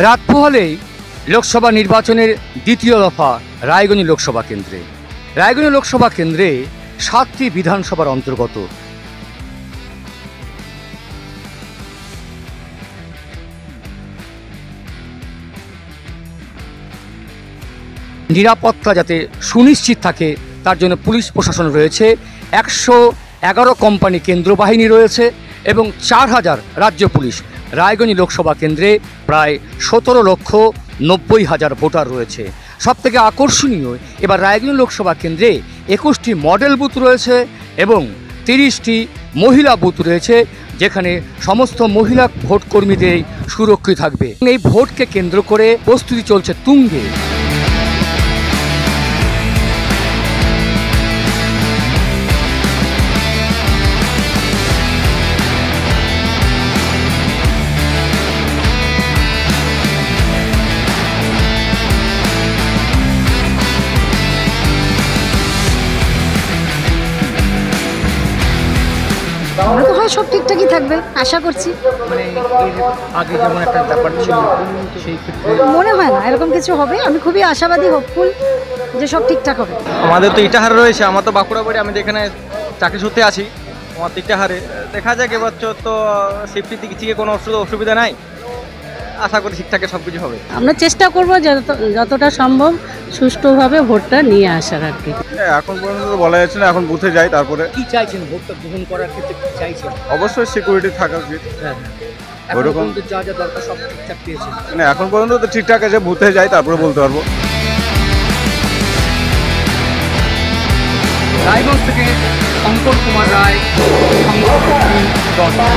রাত পোহালেই লোকসভা নির্বাচনের দ্বিতীয় দফা রায়গঞ্জ লোকসভা কেন্দ্রে। রায়গঞ্জ লোকসভা কেন্দ্রে 7টি বিধানসভার অন্তর্গত। নিরাপত্তা যাতে সুনিশ্চিত থাকে তার জন্য পুলিশ প্রশাসন রয়েছে, 111 কোম্পানি কেন্দ্র বাহিনী রয়েছে এবং 4000 রাজ্য পুলিশ। রায়গঞ্জ লোকসভা কেন্দ্রে প্রায় 17,90,000 ভোটার রয়েছে। সবথেকে আকর্ষণীয়, এবার রায়গঞ্জ লোকসভা কেন্দ্রে 21টি মডেল বুথ রয়েছে এবং 30টি মহিলা বুথ রয়েছে, যেখানে সমস্ত মহিলা ভোটকর্মীদের সুরক্ষিত থাকবে। এই ভোটকে কেন্দ্র করে প্রস্তুতি চলছে তুঙ্গে। মনে তো হয় সব ঠিকঠাকই থাকবে, আশা করছি। মানে এর আগে যেমন একটা ব্যাপার ছিল, সেই ক্ষেত্রে মনে হয় না এরকম কিছু হবে। আমি খুবই আশাবাদী, হোপফুল যে সব ঠিকঠাক হবে। আমাদের তো ইটাহার রয়েছে, আমার তো বাঁকুড়া বাড়ি, আমি যেখানে চাকরি সূত্রে আছি, আমার তো ইটাহারে। দেখা যাক এবছর তো সেফটিতে কিছু কোনো অসুবিধা নাই, আশা করি ঠিকঠাক সব কিছু হবে। আমরা চেষ্টা করব যতটা সম্ভব সুষ্ঠুভাবে ভোটটা নিয়ে আসার আর কি। এখন পর্যন্ত তো বলা যাচ্ছে না, এখন বুথে যাই তারপরে। কি চাইছেন ভোটটা গ্রহণ করার ক্ষেত্রে, কি চাইছেন? অবশ্যই সিকিউরিটি থাকা উচিত। ওরকম যা যা দরকার সব ঠিকঠাক পেয়েছেন? না, এখন পর্যন্ত তো ঠিকঠাক আছে, বুথে যাই তারপরে বলতে পারবো। রায়গঞ্জ থেকে শঙ্কর কুমার রায়, সংবাদ।